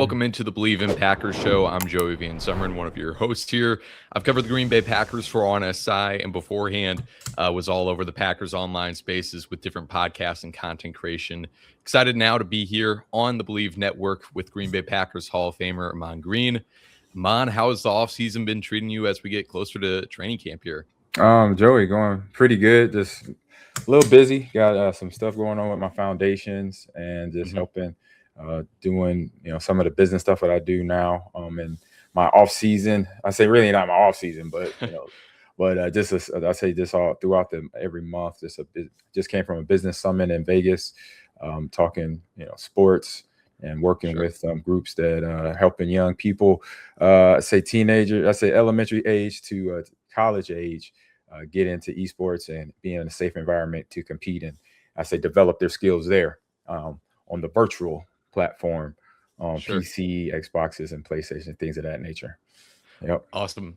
Welcome into the Believe in Packers show. I'm Joey Van Zummeren, one of your hosts here. I've covered the Green Bay Packers for On SI, and beforehand was all over the Packers online spaces with different podcasts and content creation. Excited now to be here on the Believe Network with Green Bay Packers Hall of Famer Ahman Green. Ahman, how has the offseason been treating you as we get closer to training camp here? Joey, going pretty good. Just a little busy. Got some stuff going on with my foundations and just helping doing some of the business stuff that I do now. And my off season, I say really not my off season, but I say this all throughout every month. Just came from a business summit in Vegas, talking sports and working with groups that are helping young people, teenagers, elementary age to college age, get into esports and be in a safe environment to compete and develop their skills there on the virtual platform, PC, Xboxes, and PlayStation, things of that nature. Yep. Awesome.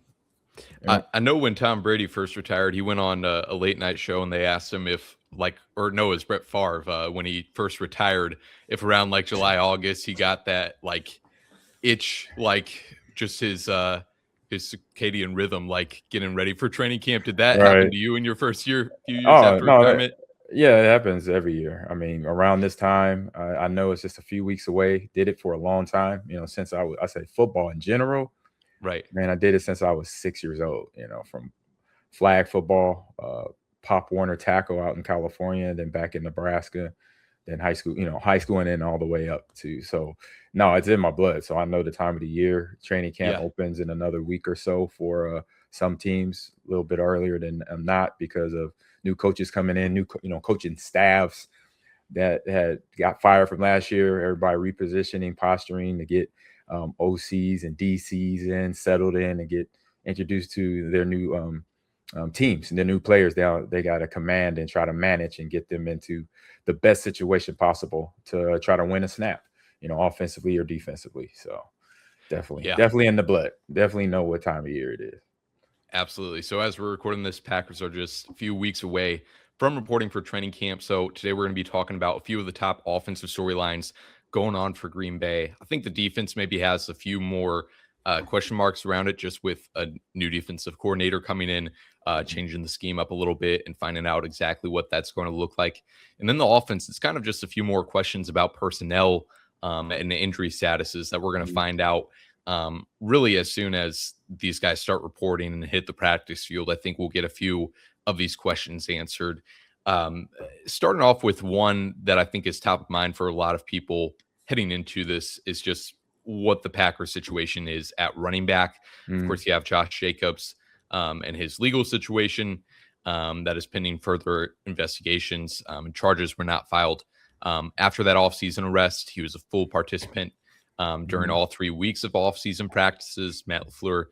Yep. I know when Tom Brady first retired, he went on a late night show and they asked him if it's Brett Favre when he first retired, if around July, August, he got that itch, just his circadian rhythm, getting ready for training camp. Did that happen to you in your first few years after retirement? Yeah, it happens every year. I mean, around this time, I know it's just a few weeks away. Did it for a long time, since I say football in general. Right. Man, I did it since I was 6 years old, from flag football, Pop Warner tackle out in California, then back in Nebraska, then high school and then all the way up to. So no, it's in my blood. So I know the time of the year. Training camp opens in another week or so for some teams, a little bit earlier than not because of new coaches coming in, new coaching staffs that had got fired from last year. Everybody repositioning, posturing to get OCs and DCs in, settled in, and get introduced to their new teams and the new players. They got to command and try to manage and get them into the best situation possible to try to win a snap, offensively or defensively. So definitely in the blood. Definitely know what time of year it is. Absolutely. So as we're recording this, Packers are just a few weeks away from reporting for training camp. So today we're going to be talking about a few of the top offensive storylines going on for Green Bay. I think the defense maybe has a few more question marks around it, just with a new defensive coordinator coming in, changing the scheme up a little bit and finding out exactly what that's going to look like. And then the offense, it's kind of just a few more questions about personnel and the injury statuses that we're going to find out really as soon as these guys start reporting and hit the practice field. I think we'll get a few of these questions answered. Starting off with one that I think is top of mind for a lot of people heading into this is just what the Packers situation is at running back. Of course, you have Josh Jacobs and his legal situation that is pending further investigations. Charges were not filed. After that offseason arrest, he was a full participant during all 3 weeks of offseason practices. Matt LaFleur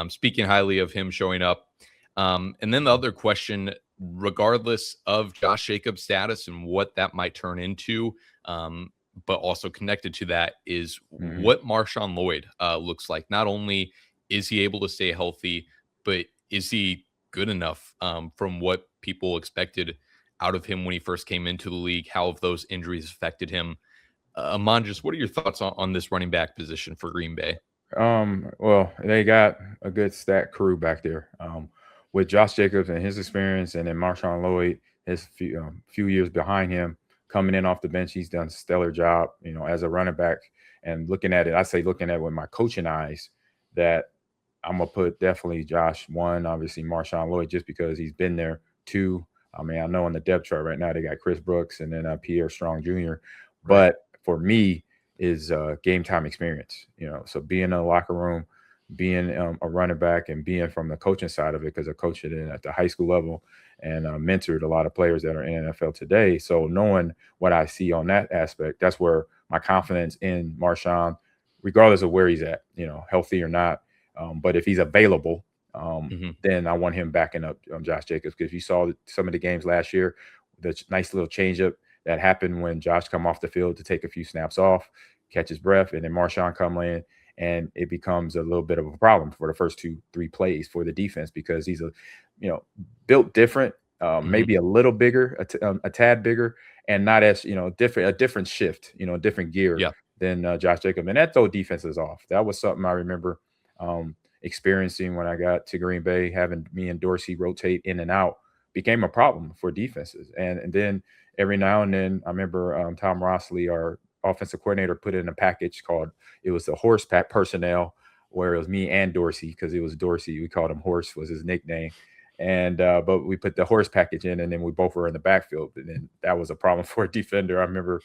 speaking highly of him showing up. And then the other question, regardless of Josh Jacobs' status and what that might turn into, but also connected to that is what MarShawn Lloyd looks like. Not only is he able to stay healthy, but is he good enough from what people expected out of him when he first came into the league? How have those injuries affected him? Ahman, just what are your thoughts on this running back position for Green Bay? Well, they got a good stacked crew back there with Josh Jacobs and his experience, and then MarShawn Lloyd, his few years behind him, coming in off the bench. He's done a stellar job, as a running back. And looking at it with my coaching eyes, that I'm going to put definitely Josh 1, obviously MarShawn Lloyd, just because he's been there 2. I mean, I know on the depth chart right now, they got Chris Brooks and then Pierre Strong Jr. Right. But for me is game time experience, so being in the locker room, being a running back and being from the coaching side of it, because I coached it at the high school level and mentored a lot of players that are in NFL today. So knowing what I see on that aspect, that's where my confidence in MarShawn, regardless of where he's at, healthy or not. But if he's available, then I want him backing up Josh Jacobs, because you saw some of the games last year, the nice little changeup that happened when Josh come off the field to take a few snaps off, catch his breath, and then MarShawn come in, and it becomes a little bit of a problem for the first 2-3 plays for the defense, because he's built different, maybe a little bigger, a tad bigger, and not as a different shift, different gear than Josh Jacobs, and that throw defenses off. That was something I remember experiencing when I got to Green Bay. Having me and Dorsey rotate in and out became a problem for defenses, and then every now and then I remember Tom Rossley, our offensive coordinator, put in a package called, it was the horse pack personnel, where it was me and Dorsey, because it was Dorsey. We called him Horse, was his nickname. And but we put the horse package in, and then we both were in the backfield. And then that was a problem for a defender. I remember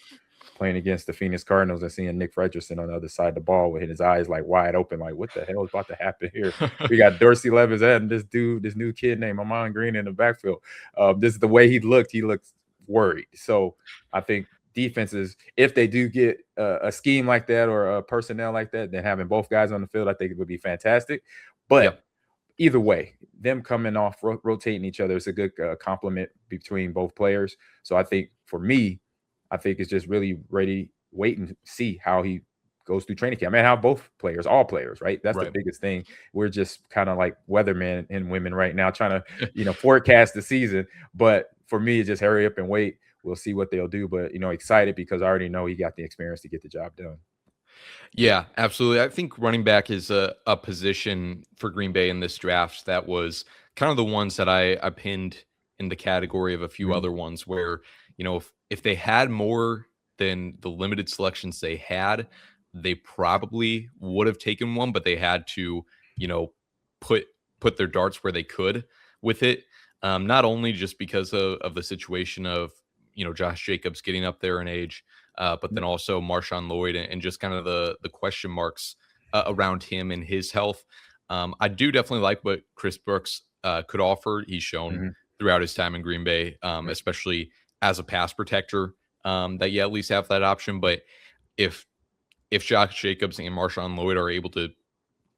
playing against the Phoenix Cardinals and seeing Nick Frederickson on the other side of the ball with his eyes like wide open, like, what the hell is about to happen here? We got Dorsey Levis and this dude, this new kid named Ahman Green in the backfield. This is the way he looked. He looked worried. So I think defenses, if they do get a scheme like that or a personnel like that, then having both guys on the field, I think it would be fantastic. But either way, them coming off, rotating each other is a good complement between both players. So I think for me, I think it's just really wait and see how he goes through training camp. I mean, how both players, all players, right? That's the biggest thing. We're just kind of like weathermen and women right now, trying to, forecast the season. But for me, just hurry up and wait. We'll see what they'll do. But, excited because I already know he got the experience to get the job done. Yeah, absolutely. I think running back is a position for Green Bay in this draft that was kind of the ones that I pinned in the category of a few other ones where, if they had more than the limited selections they had, they probably would have taken one, but they had to, put their darts where they could with it. Not only just because of the situation of, Josh Jacobs getting up there in age, but then also MarShawn Lloyd and just kind of the question marks around him and his health. I do definitely like what Chris Brooks could offer. He's shown throughout his time in Green Bay, especially as a pass protector, that you at least have that option. But if Josh Jacobs and Marshawn Lloyd are able to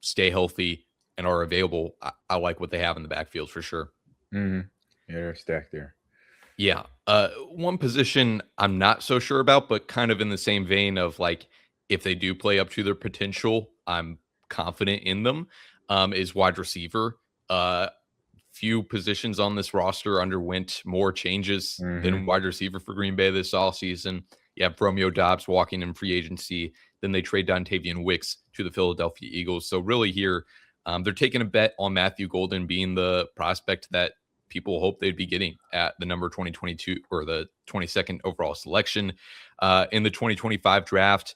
stay healthy and are available, I like what they have in the backfield for sure. Yeah, they're stacked there. Yeah. One position I'm not so sure about, but kind of in the same vein of like, if they do play up to their potential, I'm confident in them, is wide receiver. Few positions on this roster underwent more changes than wide receiver for Green Bay this offseason. You have Romeo Doubs walking in free agency. Then they trade Dontavian Wicks to the Philadelphia Eagles. So really here, they're taking a bet on Matthew Golden being the prospect that people hope they'd be getting at the number 2022 or the 22nd overall selection in the 2025 draft.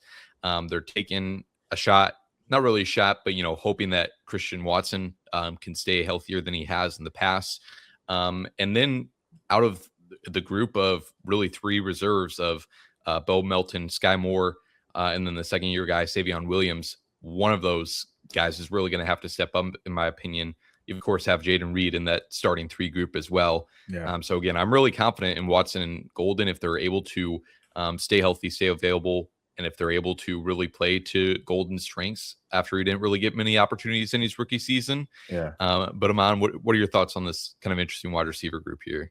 They're taking a shot, not really a shot, but, hoping that Christian Watson can stay healthier than he has in the past. And then out of the group of really three reserves of Bo Melton, Sky Moore, and then the second-year guy, Savion Williams, one of those guys is really going to have to step up, in my opinion. You, of course, have Jaden Reed in that starting three group as well. Yeah. So, again, I'm really confident in Watson and Golden if they're able to stay healthy, stay available, and if they're able to really play to Golden's strengths after he didn't really get many opportunities in his rookie season. Yeah. But, Ahman, what are your thoughts on this kind of interesting wide receiver group here?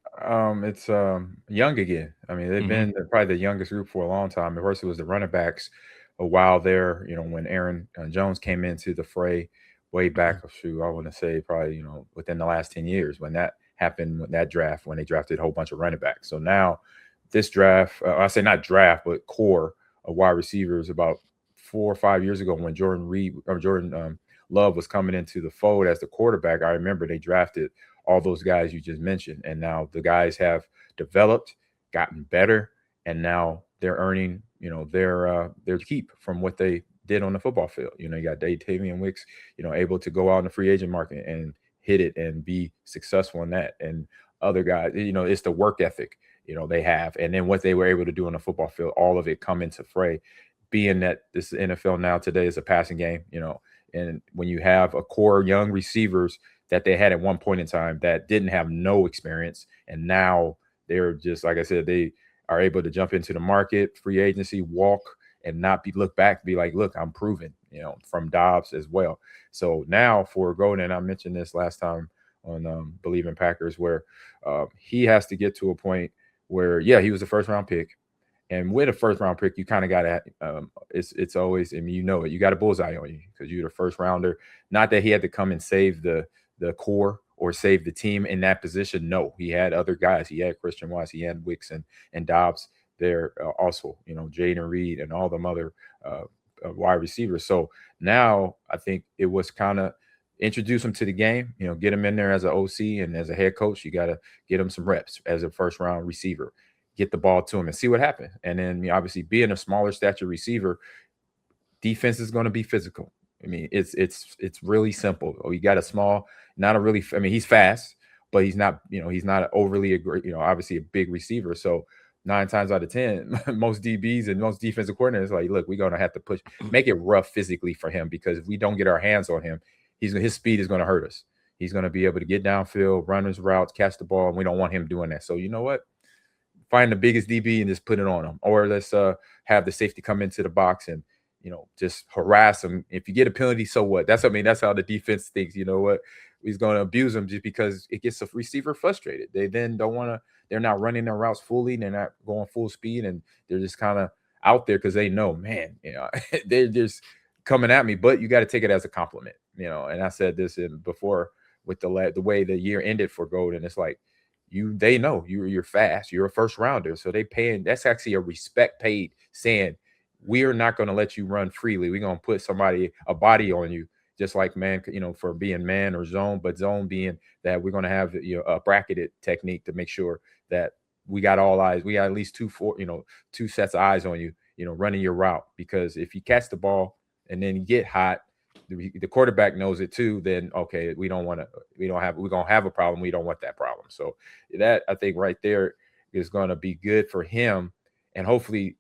It's young again. I mean, they've been probably the youngest group for a long time. At first, it was the running backs a while there, when Aaron Jones came into the fray way back, I want to say probably, within the last 10 years when that happened, with that draft, when they drafted a whole bunch of running backs. So now this draft, I say not draft, but core of wide receivers about 4 or 5 years ago when Jordan Love was coming into the fold as the quarterback. I remember they drafted all those guys you just mentioned. And now the guys have developed, gotten better, and now they're earning, their keep from what they did on the football field. You got Dontavian Wicks, able to go out in the free agent market and hit it and be successful in that. And other guys, it's the work ethic, they have. And then what they were able to do on the football field, all of it come into fray, being that this NFL now today is a passing game, and when you have a core young receivers that they had at one point in time that didn't have no experience, and now they're just, like I said, they are able to jump into the market, free agency, walk, and not look back, be like, look, I'm proven, from Dobbs as well. So now for Golden, I mentioned this last time on Believe in Packers, where he has to get to a point where, he was a first round pick. And with a first round pick, you kind of got to, it's always, I mean, you got a bullseye on you because you're the first rounder. Not that he had to come and save the core or save the team in that position. No, he had other guys. He had Christian Watson, he had Wicks and Dobbs there also, Jaden Reed and all them other wide receiver. So now I think it was kind of introduce him to the game, get him in there as an OC and as a head coach. You got to get him some reps as a first round receiver, get the ball to him and see what happens. And then obviously being a smaller stature receiver, defense is going to be physical. I mean, it's really simple. You got a small, not a really. I mean, he's fast, but he's not. He's not overly. Obviously a big receiver. So 9 times out of 10, most DBs and most defensive coordinators like, look, we're going to have to make it rough physically for him, because if we don't get our hands on him, his speed is going to hurt us. He's going to be able to get downfield, run his routes, catch the ball, and we don't want him doing that. So you know what? Find the biggest DB and just put it on him, or let's have the safety come into the box and just harass him. If you get a penalty, so what? That's how the defense thinks. You know what? He's going to abuse him just because it gets the receiver frustrated. They then don't want to. They're not running their routes fully. They're not going full speed, and they're just kind of out there because they know, man, they're just coming at me. But you got to take it as a compliment, And I said this before with the way the year ended for Golden. It's like they know you're fast. You're a first rounder, so they paying. That's actually a respect paid, saying we are not going to let you run freely. We're going to put a body on you, just like man, for being man or zone, but zone being that we're going to have a bracketed technique to make sure that we got all eyes. We got at least 2 sets of eyes on you, running your route. Because if you catch the ball and then you get hot, the quarterback knows it too. Then okay, we're going to have a problem. We don't want that problem. So that, I think right there is going to be good for him, and hopefully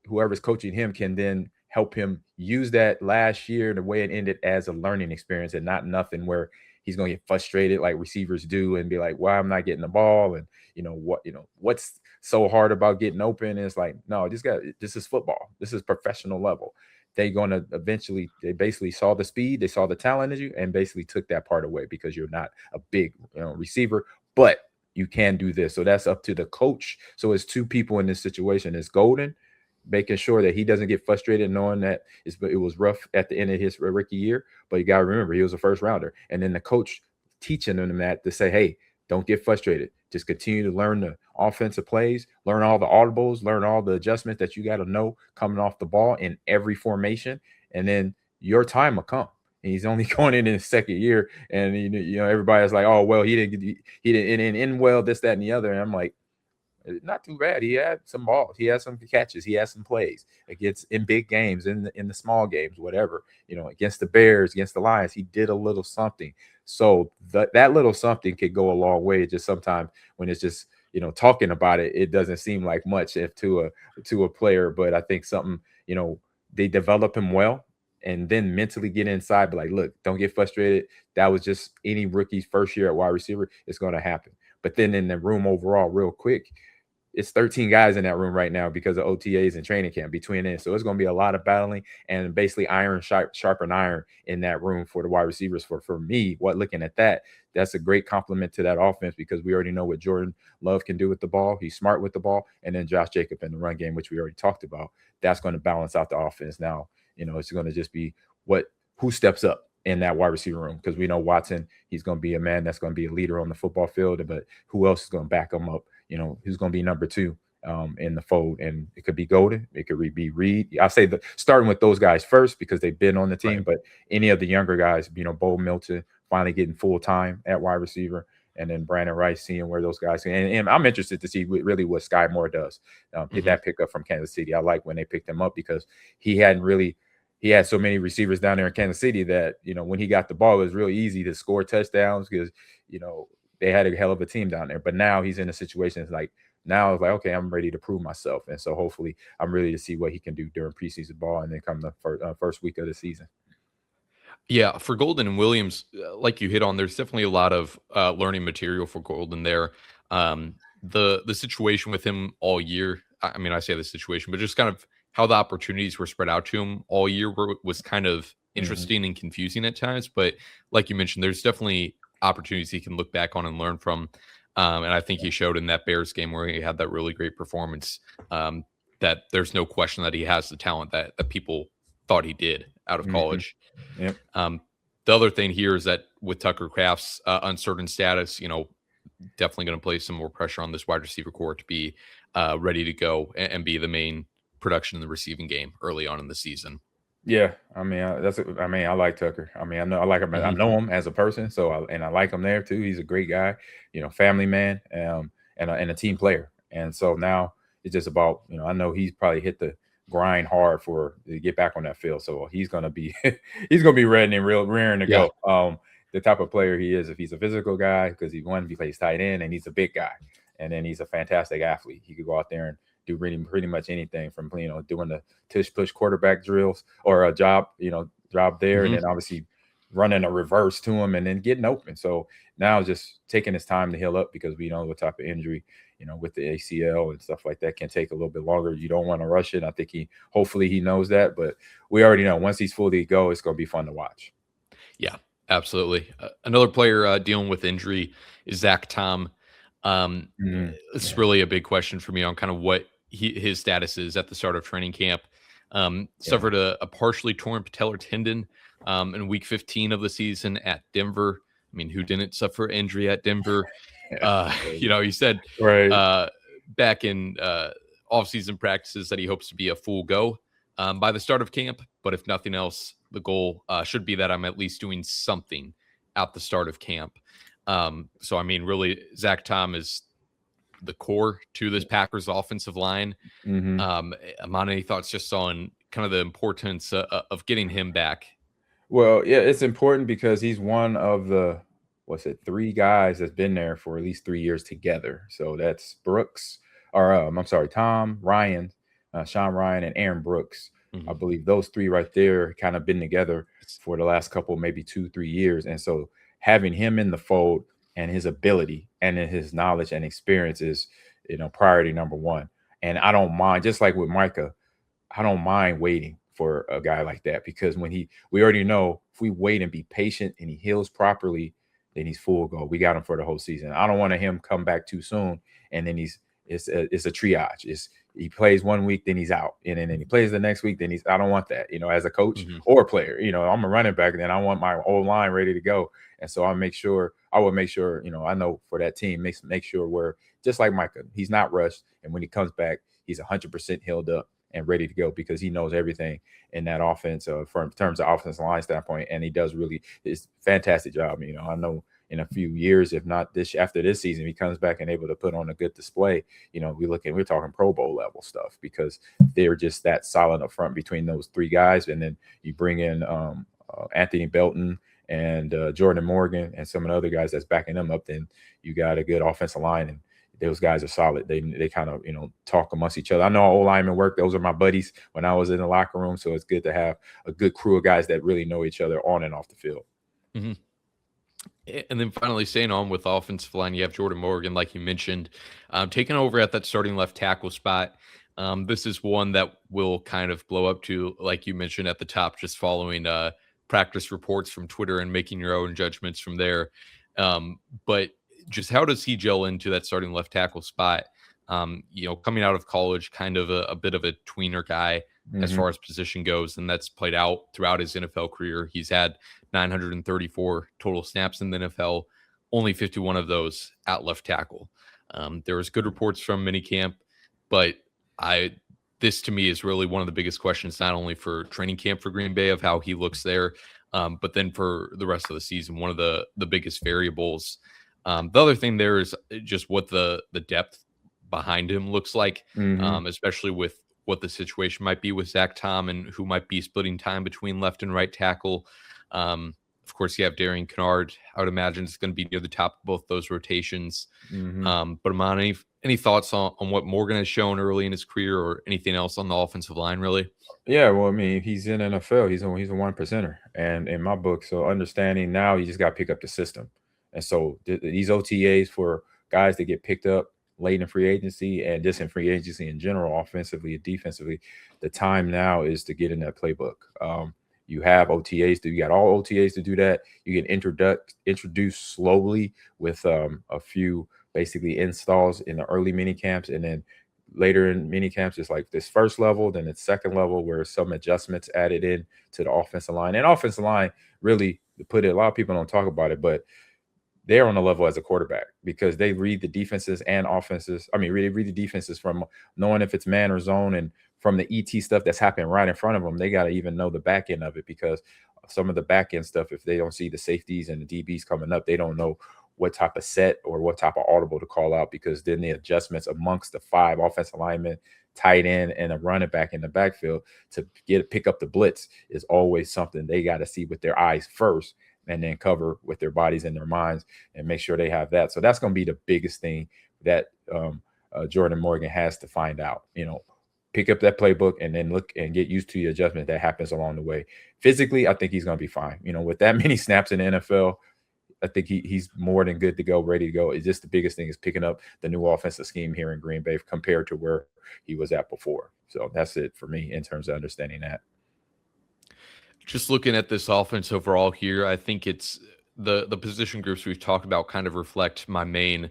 whoever's coaching him can then help him use that last year, the way it ended, as a learning experience, and not nothing where he's going to get frustrated like receivers do and be like, why I'm not getting the ball, and what's so hard about getting open. And it's like, no, this is football. This is professional level. They're going to they basically saw the speed, they saw the talent in you, and basically took that part away because you're not a big receiver, but you can do this. So that's up to the coach. So it's 2 people in this situation. It's Golden, making sure that he doesn't get frustrated, knowing that it was rough at the end of his rookie year. But you got to remember, he was a first rounder. And then the coach teaching him that to say, hey, don't get frustrated. Just continue to learn the offensive plays, learn all the audibles, learn all the adjustments that you got to know coming off the ball in every formation. And then your time will come. And he's only going in his second year, and everybody's like, "Oh, well, he didn't end well, this, that, and the other." And I'm like, not too bad. He had some balls, he had some catches, he had some plays against in big games, in the small games, whatever. Against the Bears, against the Lions, he did a little something. So that little something could go a long way. Just sometimes when it's just talking about it, it doesn't seem like much to a player. But I think something they develop him well, and then mentally get inside, but like, look, don't get frustrated. That was just any rookie's first year at wide receiver. It's going to happen. But then in the room overall, real quick, it's 13 guys in that room right now because of OTAs and training camp between it. So it's going to be a lot of battling, and basically iron sharpen iron in that room for the wide receivers. For me, looking at that's a great compliment to that offense, because we already know what Jordan Love can do with the ball. He's smart with the ball. And then Josh Jacobs in the run game, which we already talked about, that's going to balance out the offense. Now, it's going to just be who steps up in that wide receiver room, because we know Watson, he's going to be a man that's going to be a leader on the football field, but who else is going to back him up? Who's going to be number 2 in the fold? And it could be Golden, it could be Reed. I say starting with those guys first because they've been on the team, right. But any of the younger guys, Bo Milton finally getting full time at wide receiver, and then Brandon Rice, seeing where those guys and I'm interested to see really what Sky Moore does. Get that pickup from Kansas City. I like when they picked him up, because he had so many receivers down there in Kansas City that, when he got the ball, it was really easy to score touchdowns because, they had a hell of a team down there. But now he's in a situation now it's like, okay, I'm ready to prove myself. And so hopefully I'm ready to see what he can do during preseason ball and then come the first week of the season. Yeah, for Golden and Williams, like you hit on, there's definitely a lot of learning material for Golden there. The situation with him all year, I mean, I say the situation, but just kind of how the opportunities were spread out to him all year was kind of interesting and confusing at times. But like you mentioned, there's definitely opportunities he can look back on and learn from. And I think he showed in that Bears game where he had that really great performance, that there's no question that he has the talent that people thought he did out of college. Yep. The other thing here is that with Tucker Kraft's uncertain status, definitely going to place some more pressure on this wide receiver core to be ready to go and be the main production in the receiving game early on in the season. Yeah, I mean, I like Tucker. I mean, I like him. I Mhm. know him as a person, so I like him there too. He's a great guy, family man, and a team player. And so now it's just about, I know he's probably hit the grind hard to get back on that field. So he's gonna be he's gonna be ready and rearing to Yeah. go. The type of player he is, if he's a physical guy, because he plays tight end and he's a big guy, and then he's a fantastic athlete. He could go out there and do pretty much anything from doing the tush push quarterback drills or a job there, and Mhm. then obviously running a reverse to him and then getting open. So now just taking his time to heal up, because we know what type of injury, with the ACL and stuff like that, can take a little bit longer. You don't want to rush it. I think hopefully he knows that, but we already know once he's fully go, it's going to be fun to watch. Yeah, absolutely. Another player dealing with injury is Zack Tom. It's Yeah. really a big question for me on kind of what his status is at the start of training camp. Yeah. Suffered a partially torn patellar tendon in week 15 of the season at Denver. I mean, who didn't suffer injury at Denver? Yeah. He said Right. back in off-season practices that he hopes to be a full go by the start of camp. But if nothing else, the goal should be that I'm at least doing something at the start of camp. So, I mean, really, Zack Tom is the core to this Packers offensive line. Mm-hmm. Ahman, any thoughts just on kind of the importance of getting him back? Well, yeah, it's important because he's one of the, what's it, three guys that's been there for at least 3 years together. So that's I'm sorry, Tom, Ryan, Sean Ryan, and Aaron Brooks. I Mhm. believe those three right there kind of been together for the last couple, maybe 2-3 years. And so having him in the fold and his ability and his knowledge and experience is, priority number one. And I don't mind, just like with Micah, I don't mind waiting for a guy like that, because we already know if we wait and be patient and he heals properly, then he's full go. We got him for the whole season. I don't want him come back too soon and then it's a triage. He plays 1 week, then he's out, and then he plays the next week, then I don't want that. As a coach Mhm. or a player, I'm a running back, then I want my old line ready to go, and so I will make sure. I know for that team, make sure we're just like Micah. He's not rushed, and when he comes back, he's 100% healed up and ready to go, because he knows everything in that offense from terms of offensive line standpoint, and he does really it's fantastic job. I know in a few years, if not after this season, he comes back and able to put on a good display. We're talking Pro Bowl level stuff, because they're just that solid up front between those three guys, and then you bring in Anthony Belton and Jordan Morgan and some of the other guys that's backing them up. Then you got a good offensive line, and those guys are solid. They kind of talk amongst each other. I know old linemen work. Those are my buddies when I was in the locker room. So it's good to have a good crew of guys that really know each other on and off the field. Mm-hmm. And then finally, staying on with offensive line, you have Jordan Morgan, like you mentioned, taking over at that starting left tackle spot. This is one that will kind of blow up to, like you mentioned at the top, just following practice reports from Twitter and making your own judgments from there. But just how does he gel into that starting left tackle spot? Coming out of college, kind of a bit of a tweener guy as far as position goes, and that's played out throughout his NFL career. He's had 934 total snaps in the NFL, only 51 of those at left tackle. There was good reports from minicamp, but this to me is really one of the biggest questions, not only for training camp for Green Bay of how he looks there, but then for the rest of the season, one of the biggest variables. The other thing there is just what the depth behind him looks like, especially with what the situation might be with Zack Tom and who might be splitting time between left and right tackle. Of course, you have Darian Kennard. I would imagine it's going to be near the top of both those rotations. But Ahman, any thoughts on what Morgan has shown early in his career, or anything else on the offensive line, really? Yeah, well, I mean, he's in NFL. He's a 1%er, and in my book, so understanding now, you just got to pick up the system. And so these OTAs for guys that get picked up late in free agency and just in free agency in general, offensively and defensively, the time now is to get in that playbook. You have OTAs. You got all OTAs to do that. You get introduced slowly with a few basically installs in the early mini camps, and then later in mini camps, it's like this first level, then it's second level where some adjustments added in to the offensive line. And offensive line, really, to put it, a lot of people don't talk about it, but they're on the level as a quarterback because they read the defenses and offenses. I mean, really read the defenses from knowing if it's man or zone, and from the ET stuff that's happening right in front of them. They got to even know the back end of it, because some of the back end stuff, if they don't see the safeties and the DBs coming up, they don't know what type of set or what type of audible to call out, because then the adjustments amongst the 5 offensive linemen, tight end, and a running back in the backfield to pick up the blitz is always something they got to see with their eyes first, and then cover with their bodies and their minds and make sure they have that. So that's going to be the biggest thing that Jordan Morgan has to find out. Pick up that playbook and then look and get used to the adjustment that happens along the way. Physically, I think he's going to be fine. With that many snaps in the NFL, I think he's more than good to go, ready to go. It's just the biggest thing is picking up the new offensive scheme here in Green Bay compared to where he was at before. So that's it for me in terms of understanding that. Just looking at this offense overall here, I think it's the position groups we've talked about kind of reflect my main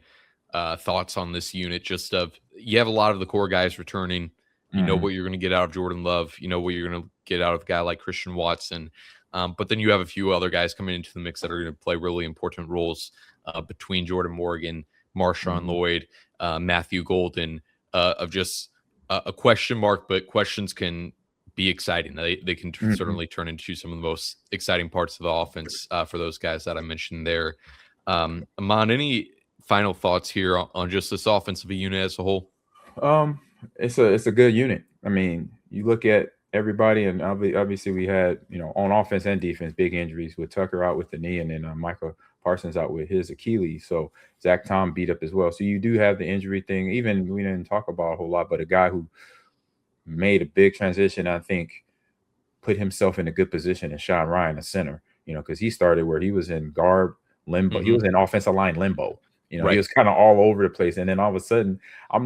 thoughts on this unit. Just of, you have a lot of the core guys returning. You know what you're going to get out of Jordan Love. You know what you're going to get out of a guy like Christian Watson. But then you have a few other guys coming into the mix that are going to play really important roles between Jordan Morgan, MarShawn Lloyd, Matthew Golden, of just a question mark, but questions can be exciting. They can certainly turn into some of the most exciting parts of the offense for those guys that I mentioned there. Ahman, any final thoughts here on just this offensive unit as a whole? It's a good unit. I mean, you look at everybody, and obviously we had, on offense and defense, big injuries with Tucker out with the knee, and then Michael Parsons out with his Achilles. So Zack Tom beat up as well. So you do have the injury thing. Even we didn't talk about a whole lot, but a guy who made a big transition, I think, put himself in a good position, and Sean Ryan, a center, because he started where he was in guard limbo. He was in offensive line limbo. He was kind of all over the place. And then all of a sudden, I'm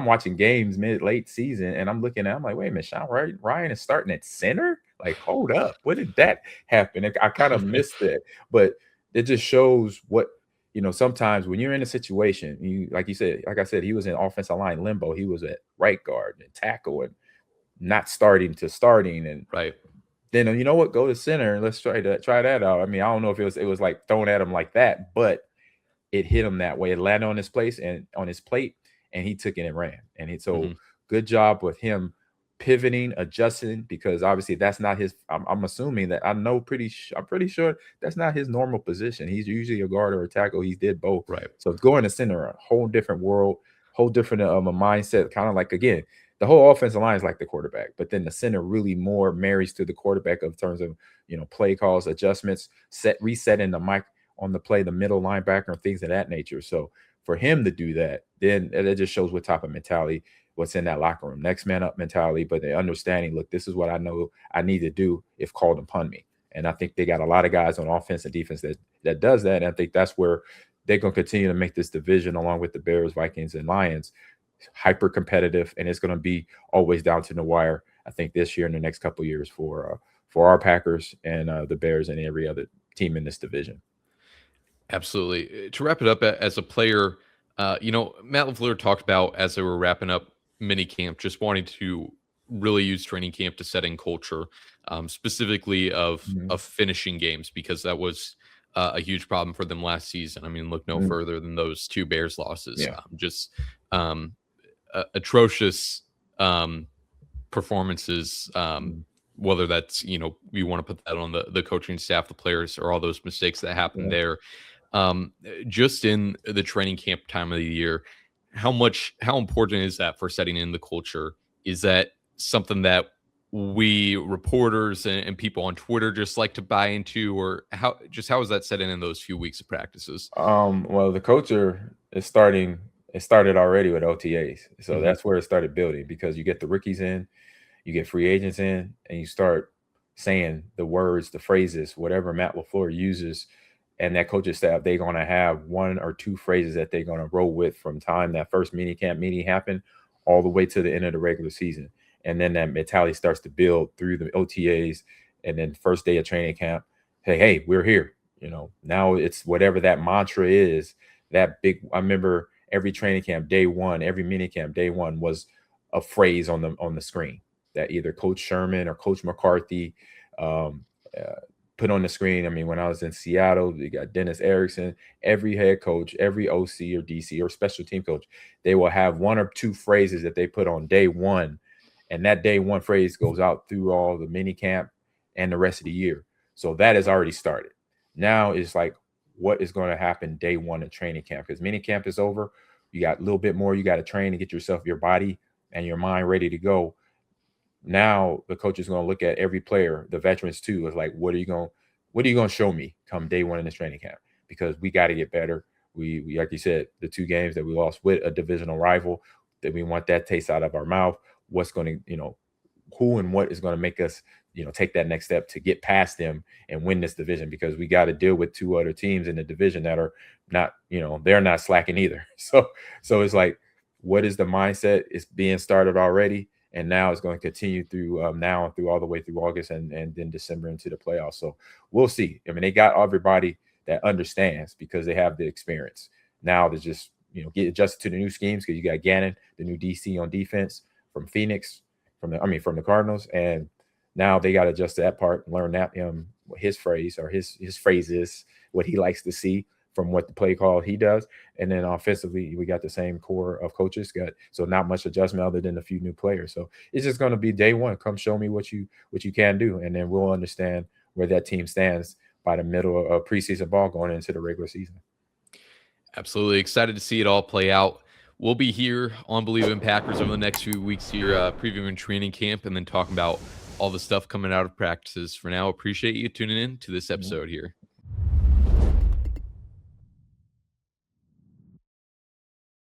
watching games late season, and I'm like, wait a minute, Sean Ryan is starting at center? Like, hold up. What did that happen? I kind of missed it. But it just shows what, sometimes when you're in a situation, like I said, he was in offensive line limbo. He was at right guard and tackle and not starting to starting. And then, you know what, go to center and let's try that out. I mean, I don't know if it was like thrown at him like that, but it hit him that way. It landed on his plate, and he took it and ran. And so good job with him pivoting, adjusting, because obviously that's not his. I'm assuming that I'm pretty sure that's not his normal position. He's usually a guard or a tackle. He did both. Right. So going to center, a whole different world, whole different a mindset. Kind of like, again, the whole offensive line is like the quarterback, but then the center really more marries to the quarterback in terms of play calls, adjustments, resetting the mic on the play, the middle linebacker, and things of that nature. So for him to do that, then it just shows what type of mentality, what's in that locker room, next man up mentality, but the understanding, look, this is what I know I need to do if called upon me. And I think they got a lot of guys on offense and defense that does that. And I think that's where they're going to continue to make this division, along with the Bears, Vikings, and Lions, hyper competitive. And it's going to be always down to the wire, I think, this year and the next couple of years for our Packers and the Bears and every other team in this division. Absolutely. To wrap it up, as a player, Matt LaFleur talked about, as they were wrapping up mini camp, just wanting to really use training camp to set in culture, specifically of finishing games, because that was a huge problem for them last season. I mean, look no further than those 2 Bears losses. Just atrocious performances. Whether that's, we want to put that on the coaching staff, the players, or all those mistakes that happened there. Just in the training camp time of the year, how important is that for setting in the culture? Is that something that we reporters and people on Twitter just like to buy into, or how is that set in those few weeks of practices? Well, the culture is starting. It started already with OTAs. So that's where it started building, because you get the rookies in, you get free agents in, and you start saying the words, the phrases, whatever Matt LaFleur uses. And that coaching staff, they're going to have 1 or 2 phrases that they're going to roll with from time that first mini camp meeting happened all the way to the end of the regular season. And then that mentality starts to build through the OTAs. And then first day of training camp, hey, we're here. Now it's whatever that mantra is, that big. I remember every training camp day 1, every mini camp day 1 was a phrase on the screen that either Coach Sherman or Coach McCarthy put on the screen. I mean, when I was in Seattle, you got Dennis Erickson, every head coach, every OC or DC or special team coach, they will have one or two phrases that they put on day one. And that day one phrase goes out through all the mini camp and the rest of the year. So that has already started. Now it's like, what is going to happen day one of training camp? Because mini camp is over. You got a little bit more you got to train to get yourself, your body and your mind ready to go. Now the coach is going to look at every player, the veterans too, is like, what are you going to show me come day one in this training camp? Because we got to get better. We like you said, the 2 games that we lost with a divisional rival, that we want that taste out of our mouth. What's going to, who and what is going to make us, take that next step to get past them and win this division, because we got to deal with 2 other teams in the division that are not, they're not slacking either. So it's like, what is the mindset? It's being started already. And now it's going to continue through now through all the way through August and then December into the playoffs. So we'll see. I mean, they got everybody that understands because they have the experience. Now to just, get adjusted to the new schemes, because you got Gannon, the new DC on defense from Phoenix, from the Cardinals. And now they got to adjust to that part and learn that his phrase or his phrases, what he likes to see from what the play call he does. And then offensively, we got the same core of coaches. So not much adjustment other than a few new players. So it's just going to be day one. Come show me what you can do, and then we'll understand where that team stands by the middle of preseason ball going into the regular season. Absolutely excited to see it all play out. We'll be here on Believe in Packers over the next few weeks here, previewing training camp and then talking about all the stuff coming out of practices. For now, appreciate you tuning in to this episode here.